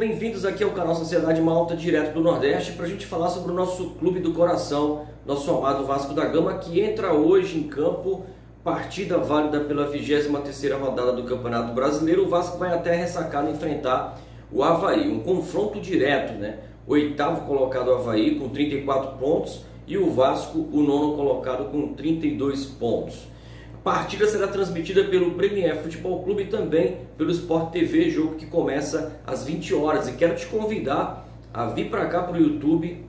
bem-vindos aqui ao canal Sociedade Malta, direto do Nordeste, para a gente falar sobre o nosso clube do coração, nosso amado Vasco da Gama, que entra hoje em campo, partida válida pela 23ª rodada do Campeonato Brasileiro. O Vasco vai até a Ressacada enfrentar o Avaí, um confronto direto, né? O oitavo colocado Avaí com 34 pontos e o Vasco, o nono colocado, com 32 pontos. A partida será transmitida pelo Premier Futebol Clube e também pelo Sport TV, jogo que começa às 20 horas. E quero te convidar a vir para cá para o YouTube.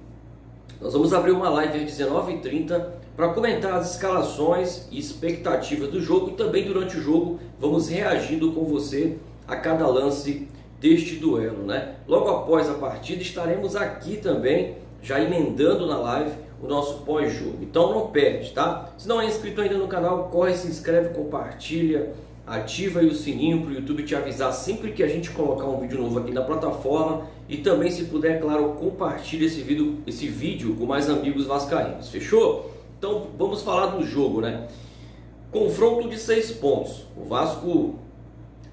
Nós vamos abrir uma live às 19h30 para comentar as escalações e expectativas do jogo. E também durante o jogo vamos reagindo com você a cada lance deste duelo, né? Logo após a partida estaremos aqui também, já emendando na live, o nosso pós-jogo. Então não perde, tá? Se não é inscrito ainda no canal, corre, se inscreve, compartilha, ativa aí o sininho para o YouTube te avisar sempre que a gente colocar um vídeo novo aqui na plataforma. E também, se puder, claro, compartilha esse vídeo com mais amigos vascaínos. Fechou? Então vamos falar do jogo, né? Confronto de 6 pontos. O Vasco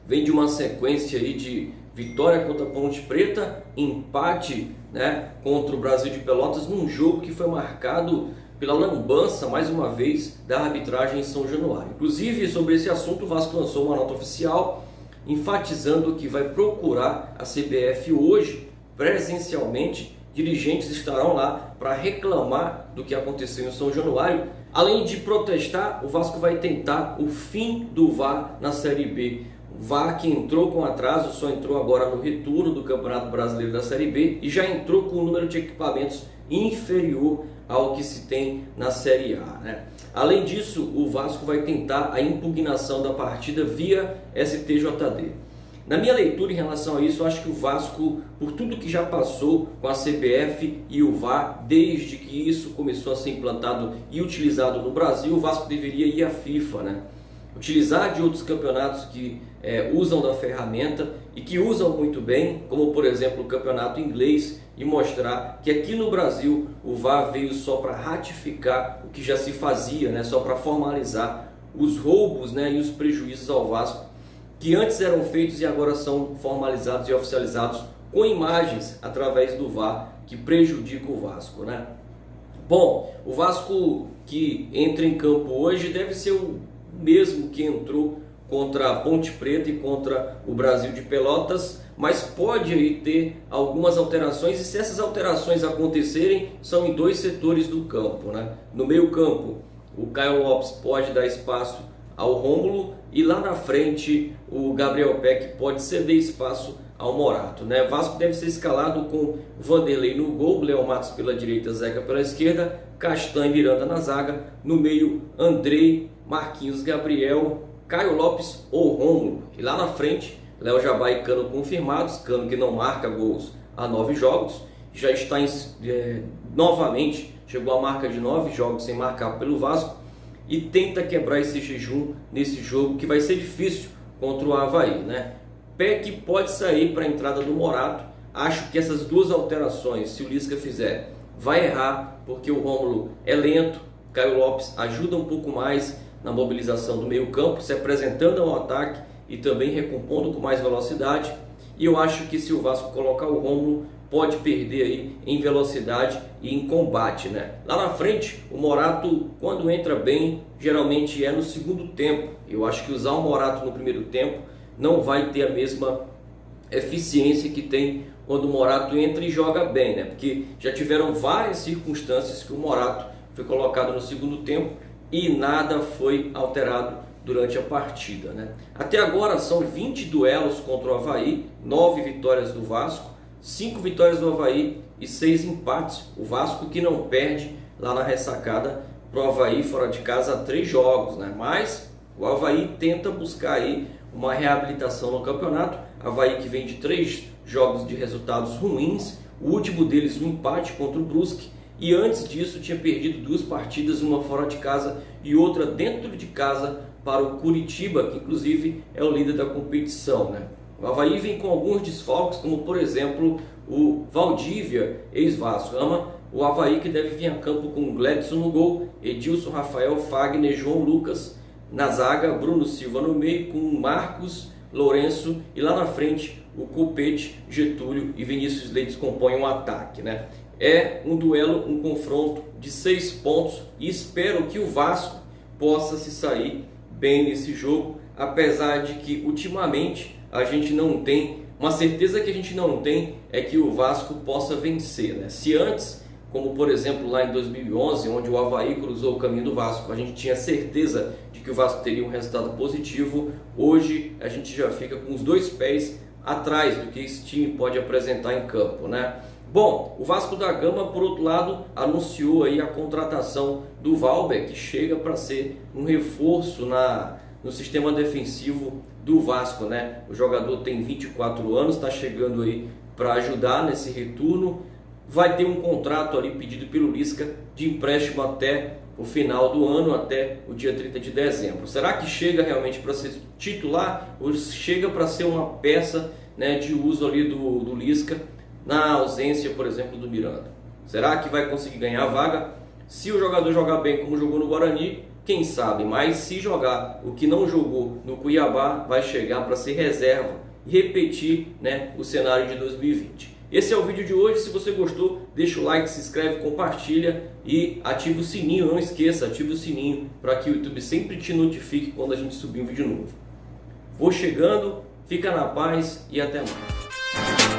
vem de uma sequência aí de vitória contra a Ponte Preta, empate, né, contra o Brasil de Pelotas, num jogo que foi marcado pela lambança, mais uma vez, da arbitragem em São Januário. Inclusive, sobre esse assunto, o Vasco lançou uma nota oficial enfatizando que vai procurar a CBF hoje, presencialmente. Dirigentes estarão lá para reclamar do que aconteceu em São Januário. Além de protestar, o Vasco vai tentar o fim do VAR na Série B. O VAR, que entrou com atraso, só entrou agora no retorno do Campeonato Brasileiro da Série B e já entrou com um número de equipamentos inferior ao que se tem na Série A, né? Além disso, o Vasco vai tentar a impugnação da partida via STJD. Na minha leitura em relação a isso, eu acho que o Vasco, por tudo que já passou com a CBF e o VAR, desde que isso começou a ser implantado e utilizado no Brasil, o Vasco deveria ir à FIFA, né? Utilizar de outros campeonatos que usam da ferramenta e que usam muito bem, como por exemplo o campeonato inglês, e mostrar que aqui no Brasil o VAR veio só para ratificar o que já se fazia, né? Só para formalizar os roubos, né? E os prejuízos ao Vasco, que antes eram feitos e agora são formalizados e oficializados com imagens através do VAR, que prejudica o Vasco, né? Bom, o Vasco que entra em campo hoje deve ser o mesmo que entrou contra a Ponte Preta e contra o Brasil de Pelotas, mas pode aí ter algumas alterações, e se essas alterações acontecerem, são em dois setores do campo, né? No meio campo, o Caio Lopes pode dar espaço ao Rômulo, e lá na frente o Gabriel Peck pode ceder espaço ao Morato, né? Vasco deve ser escalado com Vanderlei no gol, Léo Matos pela direita, Zeca pela esquerda, Castanho e Miranda na zaga, no meio Andrei, Marquinhos, Gabriel, Caio Lopes ou Rômulo, e lá na frente Léo Jabá e Cano confirmados. Cano, que não marca gols há 9 jogos, já está novamente, chegou à marca de 9 jogos sem marcar pelo Vasco, e tenta quebrar esse jejum nesse jogo que vai ser difícil contra o Avaí, né? Peck pode sair para a entrada do Morato. Acho que essas duas alterações, se o Lisca fizer, vai errar, porque o Rômulo é lento, Caio Lopes ajuda um pouco mais na mobilização do meio campo, se apresentando ao ataque e também recompondo com mais velocidade. E eu acho que se o Vasco colocar o Rômulo, pode perder aí em velocidade e em combate, né? Lá na frente, o Morato, quando entra bem, geralmente é no segundo tempo. Eu acho que usar o Morato no primeiro tempo não vai ter a mesma eficiência que tem quando o Morato entra e joga bem, né? Porque já tiveram várias circunstâncias que o Morato foi colocado no segundo tempo e nada foi alterado durante a partida, né? Até agora são 20 duelos contra o Avaí, 9 vitórias do Vasco, 5 vitórias do Avaí e 6 empates. O Vasco que não perde lá na Ressacada para o Avaí fora de casa há 3 jogos, né? Mas o Avaí tenta buscar aí uma reabilitação no campeonato. Avaí que vem de 3 jogos de resultados ruins, o último deles um empate contra o Brusque, e antes disso tinha perdido 2 partidas, uma fora de casa e outra dentro de casa para o Curitiba, que inclusive é o líder da competição, né? O Avaí vem com alguns desfalques, como por exemplo o Valdívia, ex-Vasco. O Avaí que deve vir a campo com Gledson no gol, Edilson, Rafael, Fagner, João Lucas na zaga, Bruno Silva no meio, com Marcos, Lourenço e lá na frente o Copete, Getúlio e Vinícius Leite compõem um ataque, né? É um duelo, um confronto de 6 pontos e espero que o Vasco possa se sair bem nesse jogo, apesar de que ultimamente a gente não tem, uma certeza que a gente não tem é que o Vasco possa vencer, né? Se antes, como por exemplo lá em 2011, onde o Avaí cruzou o caminho do Vasco, a gente tinha certeza de que o Vasco teria um resultado positivo, hoje a gente já fica com os 2 pés atrás do que esse time pode apresentar em campo, né? Bom, o Vasco da Gama, por outro lado, anunciou aí a contratação do Valber, que chega para ser um reforço no sistema defensivo do Vasco, né? O jogador tem 24 anos, está chegando aí para ajudar nesse retorno. Vai ter um contrato ali pedido pelo Lisca de empréstimo até o final do ano, até o dia 30 de dezembro. Será que chega realmente para ser titular ou chega para ser uma peça, né, de uso ali do Lisca na ausência, por exemplo, do Miranda? Será que vai conseguir ganhar a vaga? Se o jogador jogar bem como jogou no Guarani, quem sabe, mas se jogar o que não jogou no Cuiabá, vai chegar para ser reserva e repetir, né, o cenário de 2020. Esse é o vídeo de hoje. Se você gostou, deixa o like, se inscreve, compartilha e ativa o sininho. Não esqueça, ative o sininho para que o YouTube sempre te notifique quando a gente subir um vídeo novo. Vou chegando, fica na paz e até mais.